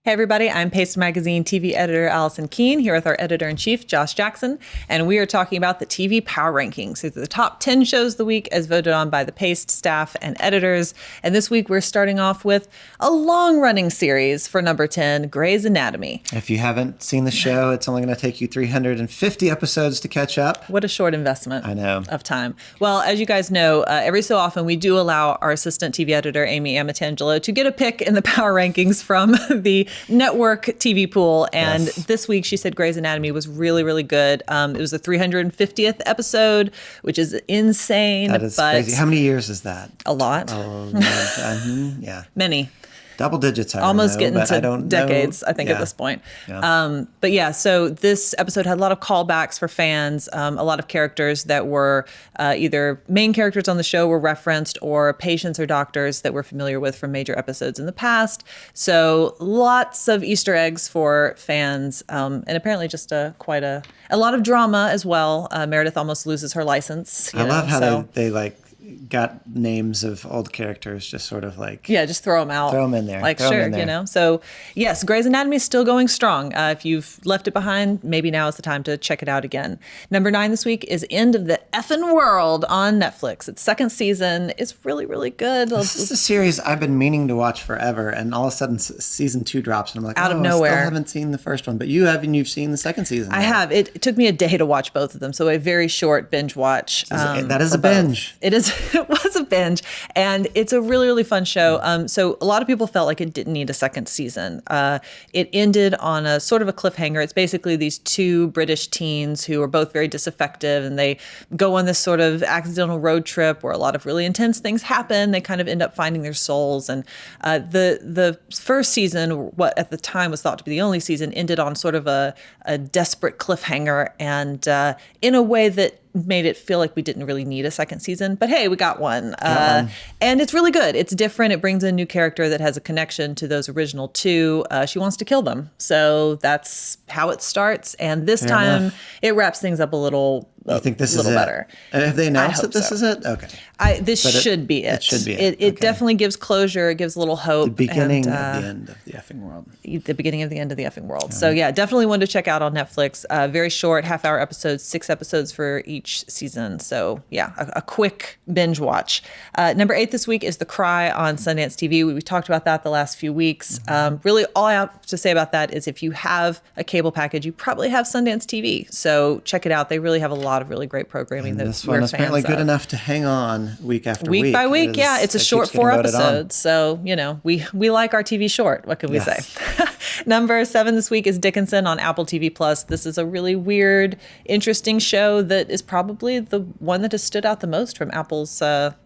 Hey everybody, I'm Paste Magazine TV editor Allison Keene here with our editor-in-chief Josh Jackson, and we are talking about the TV Power Rankings. These are the top 10 shows of the week as voted on by the Paste staff and editors. And this week we're starting off with a long-running series for number 10, Grey's Anatomy. If you haven't seen the show, it's only going to take you 350 episodes to catch up. What a short investment of time. Well, as you guys know, every so often we do allow our assistant TV editor, Amy Amatangelo, to get a pick in the Power Rankings from the network TV pool, and This week she said Grey's Anatomy was really, really good. It was the 350th episode, which is insane. That is crazy. How many years is that? A lot. Yeah. Many. Double digits, almost getting to decades, I think, at this point. Yeah. But yeah, so this episode had a lot of callbacks for fans. A lot of characters that were either main characters on the show were referenced, or patients or doctors that we're familiar with from major episodes in the past. So lots of Easter eggs for fans, and apparently just quite a lot of drama as well. Meredith almost loses her license. I love how they like got names of old characters, just sort of like just throw them out, throw them in there, like sure. So yes, Grey's Anatomy is still going strong. If you've left it behind, maybe now is the time to check it out again. Number 9 this week is End of the Effin' World on Netflix. Its second season is really, really good. This is a series I've been meaning to watch forever, and all of a sudden season 2 drops, and I'm like, out of nowhere. I still haven't seen the first one, but you've seen the second season. I have. It took me a day to watch both of them, so a very short binge watch. That is a binge. It is. It was a binge, and it's a really, really fun show. So a lot of people felt like it didn't need a second season. It ended on a sort of a cliffhanger. It's basically these two British teens who are both very disaffective, and they go on this sort of accidental road trip where a lot of really intense things happen. They kind of end up finding their souls. And the first season, what at the time was thought to be the only season, ended on sort of a desperate cliffhanger, and in a way that made it feel like we didn't really need a second season, but hey, we got one. And it's really good. It's different. It brings in a new character that has a connection to those original two. She wants to kill them. So that's how it starts. And this time it wraps things up a little You think this is better. And have they announced that this is it? Okay. This should be it. It should be it. It definitely gives closure. It gives a little hope. The beginning of the end of the effing world. The beginning of the end of the effing world. So yeah, definitely one to check out on Netflix. Very short, half-hour episodes, 6 episodes for each season. So yeah, a quick binge watch. Number 8 this week is The Cry on Sundance TV. We talked about that the last few weeks. Really, all I have to say about that is if you have a cable package, you probably have Sundance TV. So check it out. They really have a lot of really great programming. And this one is apparently good enough to hang on week after week. Week by week, it's a short 4 episodes. So, we like our TV short. What can we say? Number 7 this week is Dickinson on Apple TV Plus. This is a really weird, interesting show that is probably the one that has stood out the most from Apple's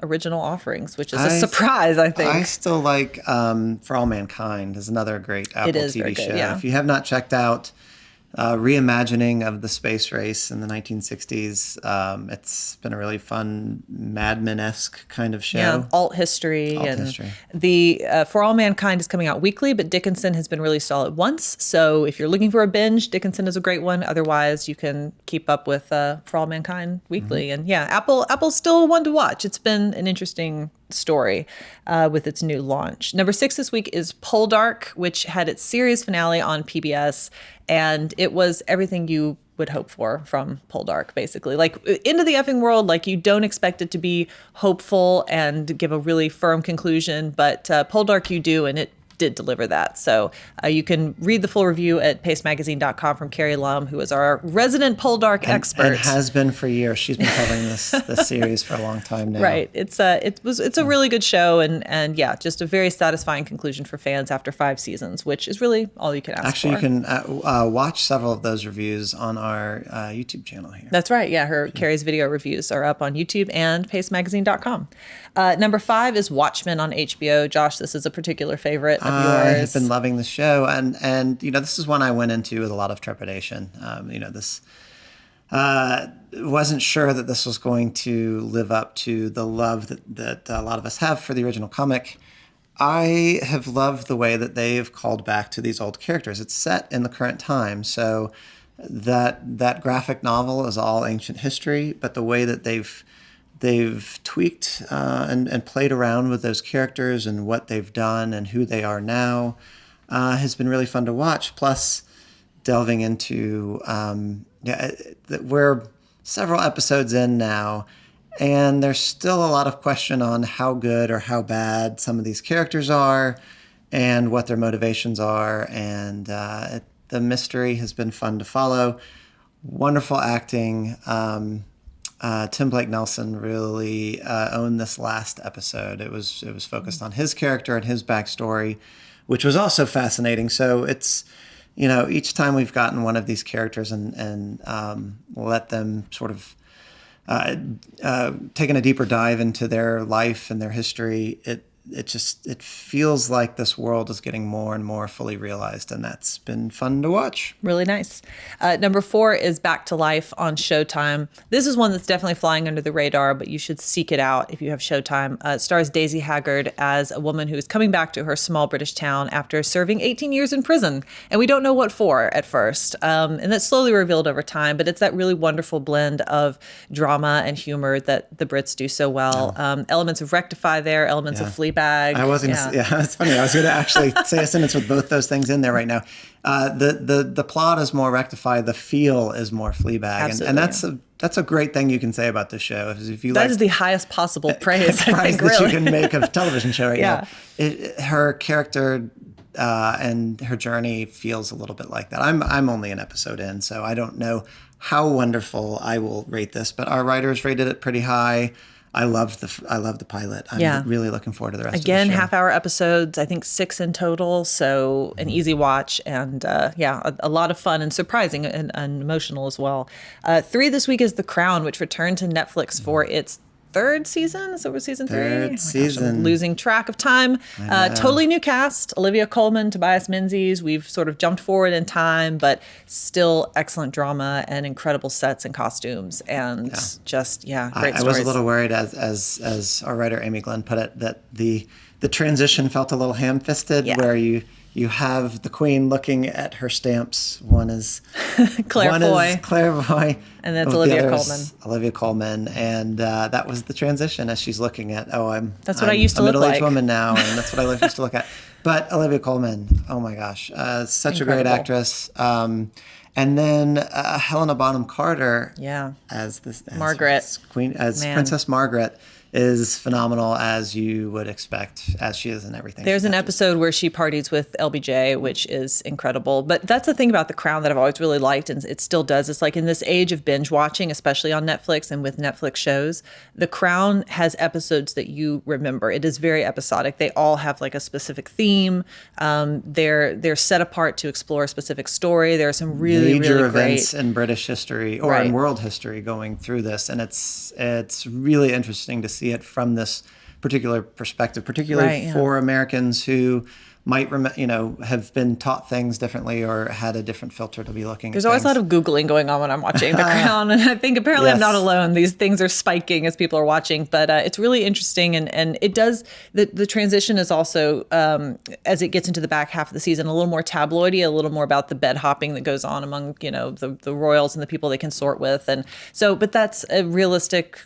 original offerings, which is a surprise, I think. I still like For All Mankind is another great Apple TV show. Yeah. If you have not checked out reimagining of the space race in the 1960s. It's been a really fun Mad Men-esque kind of show. Yeah, alt history. The For All Mankind is coming out weekly, but Dickinson has been released all at once. So if you're looking for a binge, Dickinson is a great one. Otherwise, you can keep up with For All Mankind weekly. And yeah, Apple's still one to watch. It's been an interesting story with its new launch. Number 6 this week is Poldark, which had its series finale on PBS, and it was everything you would hope for from Poldark, basically. Like, into the effing world, like, you don't expect it to be hopeful and give a really firm conclusion, but Poldark you do, and it did deliver that. So you can read the full review at pastemagazine.com from Carrie Lum, who is our resident Poldark expert. And has been for years. She's been covering this series for a long time now. Right. It's a really good show, and yeah, just a very satisfying conclusion for fans after 5 seasons, which is really all you can ask for. Actually, you can watch several of those reviews on our YouTube channel here. That's right. Yeah, Carrie's video reviews are up on YouTube and pastemagazine.com. Number 5 is Watchmen on HBO. Josh, this is a particular favorite of yours. I have been loving the show, and this is one I went into with a lot of trepidation. This wasn't sure that this was going to live up to the love that a lot of us have for the original comic. I have loved the way that they've called back to these old characters. It's set in the current time, so that graphic novel is all ancient history, but the way that they've tweaked and played around with those characters and what they've done and who they are now has been really fun to watch. Plus, delving into we're several episodes in now, and there's still a lot of question on how good or how bad some of these characters are and what their motivations are. And the mystery has been fun to follow. Wonderful acting. Tim Blake Nelson really owned this last episode. It was focused on his character and his backstory, which was also fascinating. So it's, each time we've gotten one of these characters and let them sort of taken a deeper dive into their life and their history, it feels like this world is getting more and more fully realized, and that's been fun to watch. Really nice. Number 4 is Back to Life on Showtime. This is one that's definitely flying under the radar, but you should seek it out if you have Showtime. It stars Daisy Haggard as a woman who is coming back to her small British town after serving 18 years in prison, and we don't know what for at first. And that's slowly revealed over time, but it's that really wonderful blend of drama and humor that the Brits do so well. Elements of Rectify there, elements of Fleabag. I wasn't. Yeah, it's funny. I was going to actually say a sentence with both those things in there right now. The plot is more Rectify. The feel is more Fleabag, and that's a great thing you can say about this show. If you that is the highest possible praise I think, that really. you can make of a television show right now. Her character and her journey feels a little bit like that. I'm only an episode in, so I don't know how wonderful I will rate this, but our writers rated it pretty high. I love the pilot. I'm really looking forward to the rest of the show. Again, half-hour episodes, I think 6 in total, so an easy watch, and a lot of fun and surprising and emotional as well. 3 this week is The Crown, which returned to Netflix for its 3rd season. Is it season 3? 3rd season. I'm losing track of time. Totally new cast. Olivia Colman, Tobias Menzies. We've sort of jumped forward in time, but still excellent drama and incredible sets and costumes, and great stories. I was a little worried, as our writer Amy Glenn put it, that the transition felt a little ham-fisted, where you have the Queen looking at her stamps. One is Claire Foy, and that's Olivia Colman, and that was the transition as she's looking at. That's what I used to look like. I'm a middle-aged woman now, and that's what I used to look at. But Olivia Colman, oh my gosh, such a great actress. And then Helena Bonham Carter, as Margaret, Queen, as Princess Margaret, is phenomenal, as you would expect, as she is in everything. There's an episode where she parties with LBJ, which is incredible. But that's the thing about The Crown that I've always really liked, and it still does. It's like in this age of binge watching, especially on Netflix and with Netflix shows, The Crown has episodes that you remember. It is very episodic. They all have like a specific theme. They're set apart to explore a specific story. There are some really major really events great in British history or in world history going through this, and it's really interesting to see it from this particular perspective, particularly for Americans who might have been taught things differently or had a different filter to be looking There's at always things. a lot of Googling going on when I'm watching The Crown, and I think apparently I'm not alone. These things are spiking as people are watching, but it's really interesting, and it does, the transition is also, as it gets into the back half of the season, a little more tabloidy, a little more about the bed hopping that goes on among, the royals and the people they consort with, and so, but that's a realistic,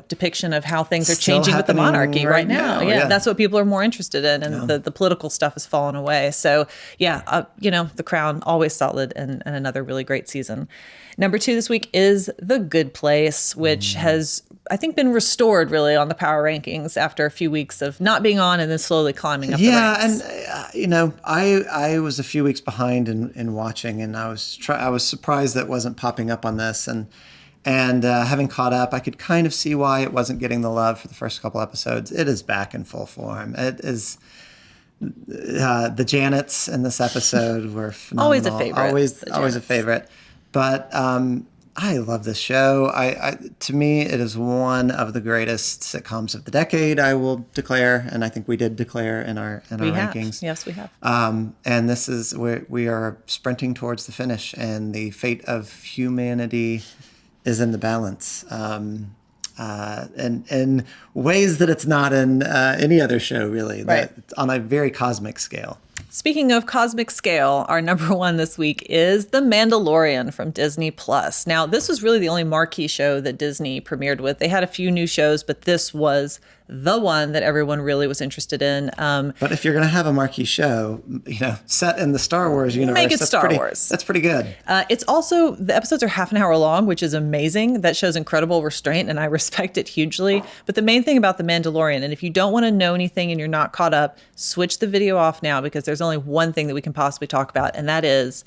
depiction of how things are changing with the monarchy right now. That's what people are more interested in, and the political stuff has fallen away. So The Crown, always solid, and another really great season. Number 2 this week is The Good Place, which has, I think, been restored really on the power rankings after a few weeks of not being on and then slowly climbing up the ranks. And I was a few weeks behind in watching, and I was surprised that it wasn't popping up on this, and having caught up, I could kind of see why it wasn't getting the love for the first couple episodes. It is back in full form. It is. The Janets in this episode were phenomenal. Always a favorite. Always a favorite. But I love this show. To me, it is one of the greatest sitcoms of the decade, I will declare, and I think we did declare in our rankings. Yes, we have. And this is where we are sprinting towards the finish, and the fate of humanity is in the balance. And in ways that it's not in any other show, really, on a very cosmic scale. Speaking of cosmic scale, our number 1 this week is The Mandalorian from Disney+. Now, this was really the only marquee show that Disney premiered with. They had a few new shows, but this was the one that everyone really was interested in. But if you're going to have a marquee show, set in the Star Wars universe, Make it Star Wars. That's pretty good. It's also, the episodes are half an hour long, which is amazing. That shows incredible restraint, and I respect it hugely. But the main thing about The Mandalorian, and if you don't want to know anything and you're not caught up, switch the video off now, because there's only one thing that we can possibly talk about, and that is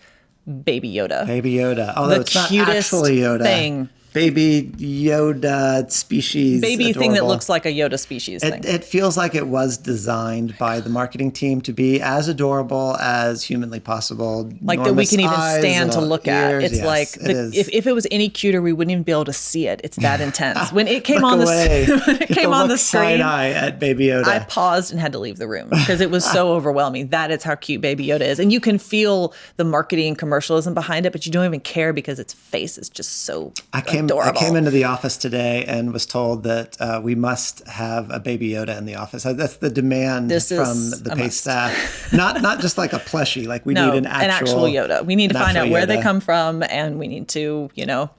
Baby Yoda. Baby Yoda. Although The it's not cutest actually Yoda. thing. Baby Yoda species. Baby thing that adorable. looks like a Yoda species thing. It feels like it was designed by the marketing team to be as adorable as humanly possible. Like that we can even Enormous stand eyes, to look at. ears. It's Yes, like it is. if it was any cuter, we wouldn't even be able to see it. It's that intense. When it came Look on the away. when it came on the Side screen, eye at Baby Yoda. I paused and had to leave the room because it was so overwhelming. That is how cute Baby Yoda is, and you can feel the marketing and commercialism behind it, but you don't even care because its face is just so adorable. I came into the office today and was told that we must have a Baby Yoda in the office. That's the demand from the paid staff. Not just like a plushie. Like we need an actual Yoda. We need to find out where they come from, and we need to,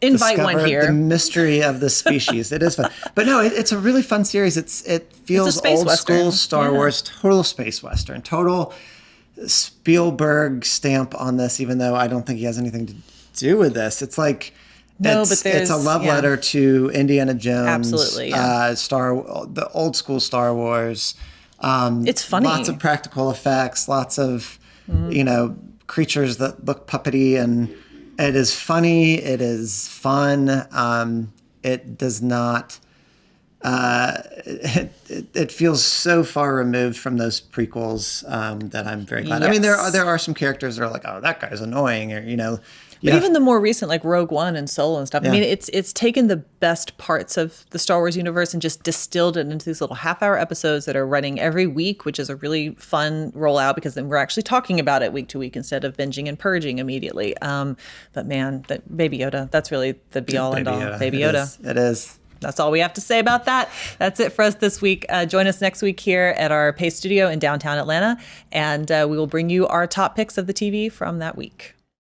invite one here. The mystery of the species. It is fun, but no, it's a really fun series. It feels old school Star Wars, total space western, total Spielberg stamp on this. Even though I don't think he has anything to do with this, it's like. It's a love letter to Indiana Jones. Absolutely, yeah. The old school Star Wars. It's funny. Lots of practical effects, lots of, creatures that look puppety, and it is funny. It is fun. It does not, it feels so far removed from those prequels that I'm very glad. Yes. I mean, there are some characters that are like, oh, that guy's annoying, or, But even the more recent, like Rogue One and Solo and stuff, I mean, it's taken the best parts of the Star Wars universe and just distilled it into these little half-hour episodes that are running every week, which is a really fun rollout because then we're actually talking about it week to week instead of binging and purging immediately. But man, that Baby Yoda, that's really the be-all and all. Baby Yoda. It is. That's all we have to say about that. That's it for us this week. Join us next week here at our Pace Studio in downtown Atlanta, and we will bring you our top picks of the TV from that week.